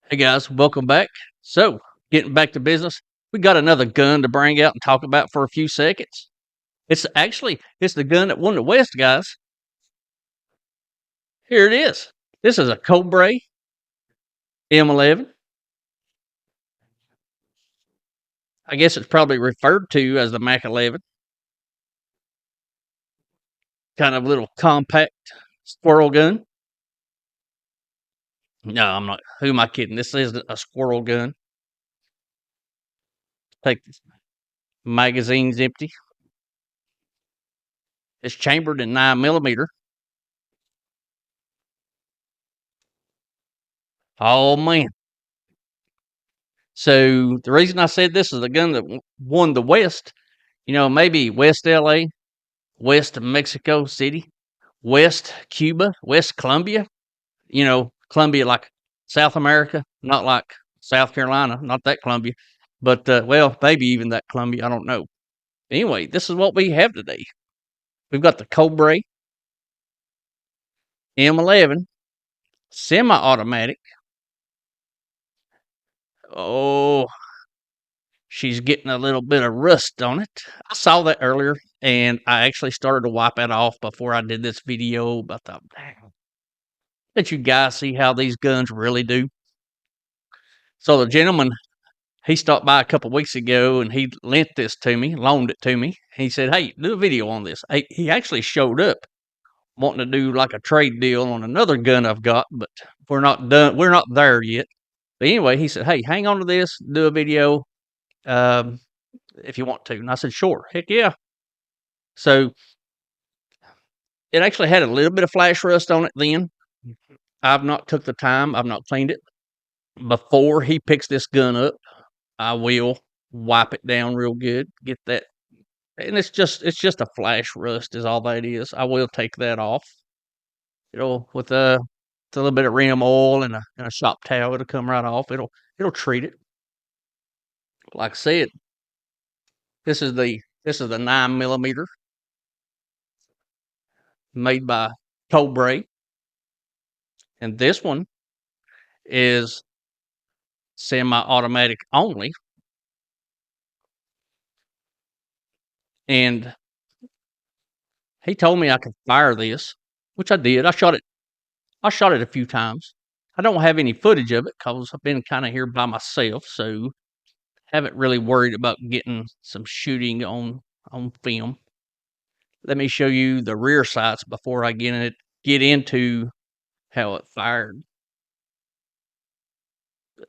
Hey guys, welcome back. So, getting back to business, we got another gun to bring out and talk about for a few seconds. It's the gun that won the West, guys. Here it is. This is a Cobray M-11. I guess it's probably referred to as the Mac 11. Kind of little compact squirrel gun. No, I'm not. Who am I kidding? This is a squirrel gun. Take this magazine's empty. It's chambered in 9mm. Oh man. So the reason I said this is the gun that won the West, maybe West LA, West Mexico City, West Cuba, West Colombia, Colombia like South America, not like South Carolina, not that Colombia, but well, maybe even that Colombia, I don't know. Anyway, this is what we have today. We've got the Cobray M-11 semi-automatic. Oh, she's getting a little bit of rust on it. I saw that earlier, and I actually started to wipe it off before I did this video. But I thought, let you guys see how these guns really do. So the gentleman, he stopped by a couple weeks ago, and he lent this to me, loaned it to me. He said, "Hey, do a video on this." He actually showed up wanting to do like a trade deal on another gun I've got, but we're not done. We're not there yet. But anyway, he said, "Hey, hang on to this, do a video um, if you want to." And I said, "Sure, heck yeah." So it actually had a little bit of flash rust on it then. I've not took the time. I've not cleaned it. Before he picks this gun up, I will wipe it down real good, get that. And it's just a flash rust is all that is. I will take that off. With a little bit of rim oil and a shop towel, it'll come right off. It'll treat it. Like I said, this is the 9mm made by Cobray, and this one is semi-automatic only. And he told me I could fire this, which I did. I shot it a few times. I don't have any footage of it because I've been kind of here by myself, so haven't really worried about getting some shooting on film. Let me show you the rear sights before I get into how it fired.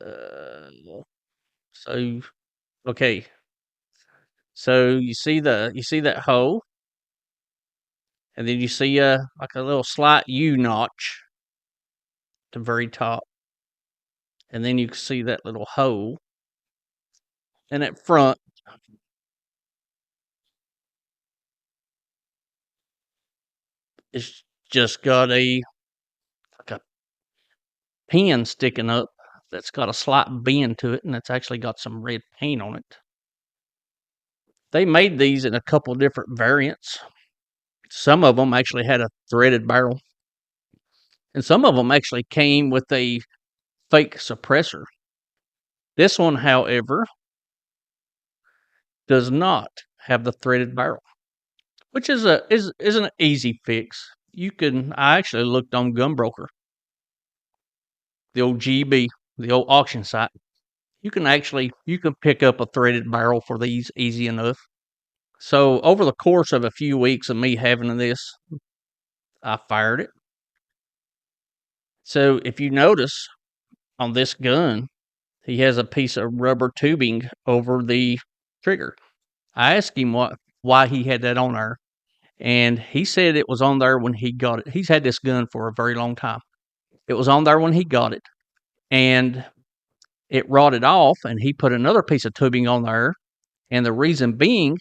Uh, so okay, so you see that hole, and then you see like a little slight U notch at the very top, and then you can see that little hole, and at front it's just got like a pin sticking up that's got a slight bend to it, and it's actually got some red paint on it. They made these in a couple different variants. Some of them actually had a threaded barrel, and some of them actually came with a fake suppressor. This one, however, does not have the threaded barrel, which is an easy fix. I actually looked on Gunbroker, the old GB, the old auction site. You can pick up a threaded barrel for these easy enough. So over the course of a few weeks of me having this, I fired it. So if you notice on this gun, he has a piece of rubber tubing over the trigger. I asked him why he had that on there, and he said it was on there when he got it. He's had this gun for a very long time. It was on there when he got it, and it rotted off, and he put another piece of tubing on there. And the reason being,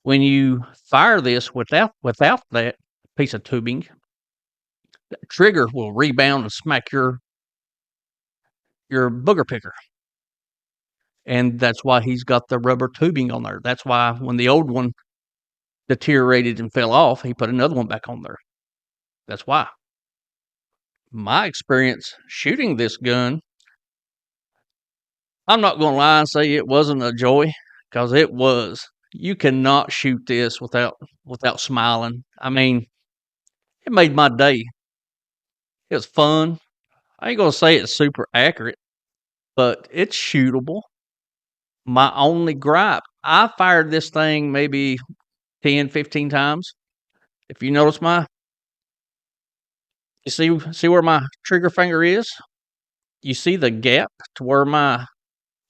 when you fire this without that piece of tubing, the trigger will rebound and smack your booger picker. And that's why he's got the rubber tubing on there. That's why when the old one deteriorated and fell off, he put another one back on there. That's why. My experience shooting this gun, I'm not gonna lie and say it wasn't a joy, because it was. You cannot shoot this without smiling. I mean, it made my day. It was fun. I ain't gonna say it's super accurate, but it's shootable. My only gripe, I fired this thing maybe 10, 15 times. If you notice you see where my trigger finger is? You see the gap to where my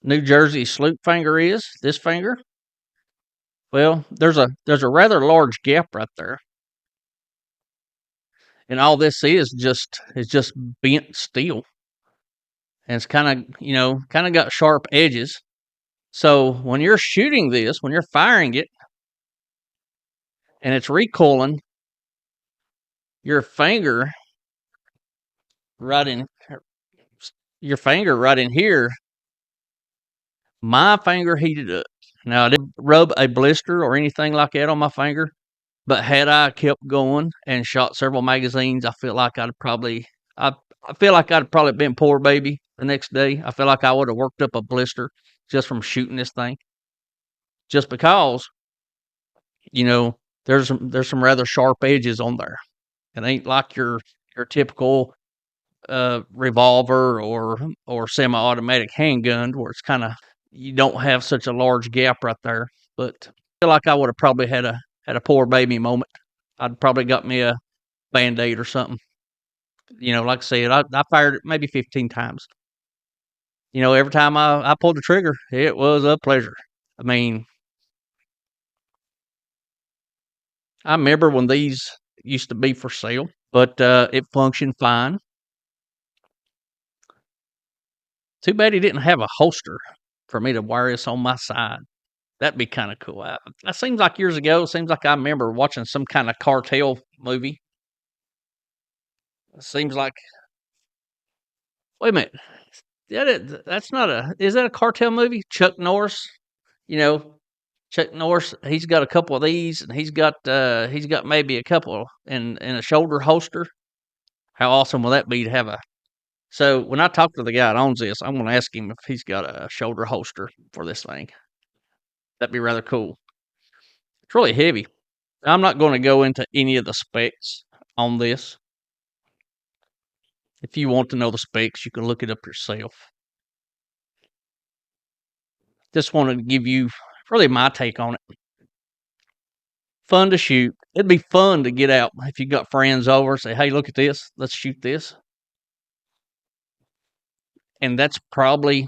New Jersey sloop finger is, this finger? Well, there's a rather large gap right there. And all this is just bent steel. And it's kind of got sharp edges. So when you're shooting this, when you're firing it and it's recoiling, your finger right in your finger right in here, my finger heated up. Now I didn't rub a blister or anything like that on my finger, but had I kept going and shot several magazines, I I feel like I'd probably been poor baby the next day. I feel like I would have worked up a blister just from shooting this thing. Just because, you know, there's some rather sharp edges on there. It ain't like your typical revolver or semi-automatic handgun where it's kind of you don't have such a large gap right there. But I feel like I would have probably had a poor baby moment. I'd probably got me a Band-Aid or something. Like I said, I fired it maybe 15 times. Every time I pulled the trigger, it was a pleasure. I mean, I remember when these used to be for sale, but it functioned fine. Too bad he didn't have a holster for me to wear this on my side. That'd be kind of cool. That seems like years ago. Seems like I remember watching some kind of cartel movie. It seems like. Wait a minute. That's not a. Is that a cartel movie? Chuck Norris. You know, Chuck Norris. He's got a couple of these, and he's got maybe a couple in a shoulder holster. How awesome will that be to have a? So when I talk to the guy that owns this, I'm going to ask him if he's got a shoulder holster for this thing. That'd be rather cool. It's really heavy. I'm not going to go into any of the specs on this. If you want to know the specs, you can look it up yourself. Just wanted to give you really my take on it. Fun to shoot. It'd be fun to get out if you got friends over, say, hey, look at this. Let's shoot this. And that's probably,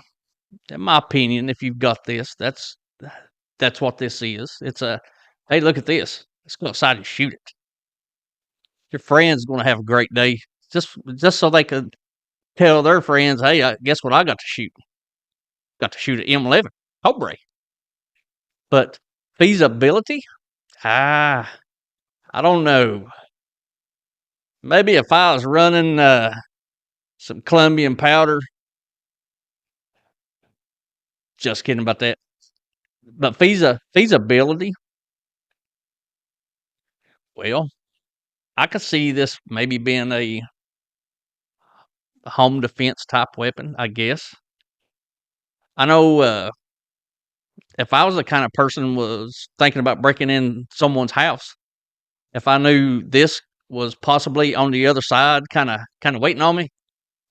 in my opinion, if you've got this, that's what this is. It's a, hey, look at this. Let's go outside and shoot it. Your friend's going to have a great day, just so they could tell their friends, hey, guess what I got to shoot? Got to shoot an M-11 Cobray. But feasibility? Ah, I don't know. Maybe if I was running some Colombian powder, just kidding about that. But feasibility, well, I could see this maybe being a home defense type weapon, I guess. I know if I was the kind of person was thinking about breaking in someone's house, if I knew this was possibly on the other side, kind of waiting on me,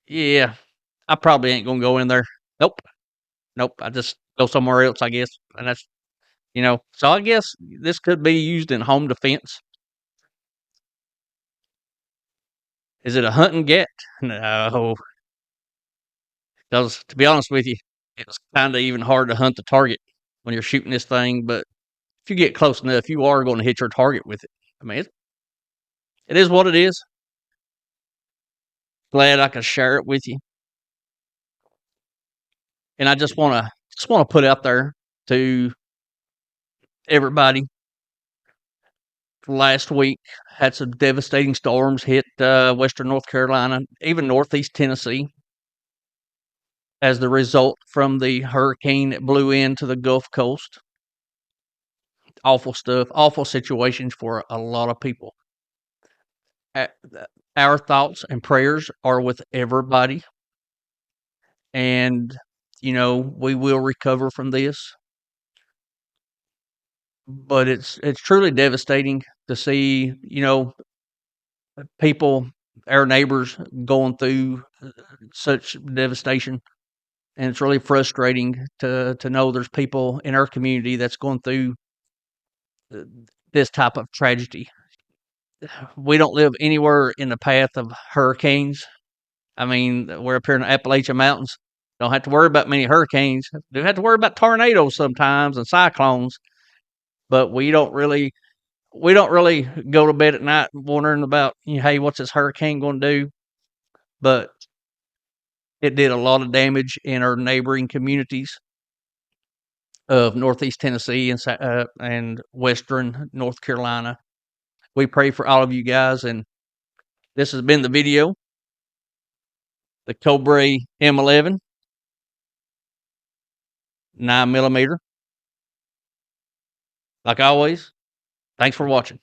yeah, I probably ain't gonna go in there. Nope, nope. I just go somewhere else, I guess, and that's. So I guess this could be used in home defense. Is it a hunting get? No, because to be honest with you, it's kind of even hard to hunt the target when you're shooting this thing. But if you get close enough, you are going to hit your target with it. I mean, it is what it is. Glad I could share it with you, and I just want to put out there to everybody. Last week had some devastating storms hit western North Carolina, even northeast Tennessee, as the result from the hurricane that blew into the Gulf Coast. Awful stuff, awful situations for a lot of people. Our thoughts and prayers are with everybody. And we will recover from this. But it's truly devastating to see, people, our neighbors, going through such devastation, and it's really frustrating to know there's people in our community that's going through uh, this type of tragedy. We don't live anywhere in the path of hurricanes. I mean, we're up here in the Appalachian Mountains. Don't have to worry about many hurricanes. Do have to worry about tornadoes sometimes and cyclones, but we don't really go to bed at night wondering about, hey, what's this hurricane going to do? But it did a lot of damage in our neighboring communities of Northeast Tennessee and Western North Carolina. We pray for all of you guys, and this has been the video, the Cobray M-11 9mm. Like always, thanks for watching.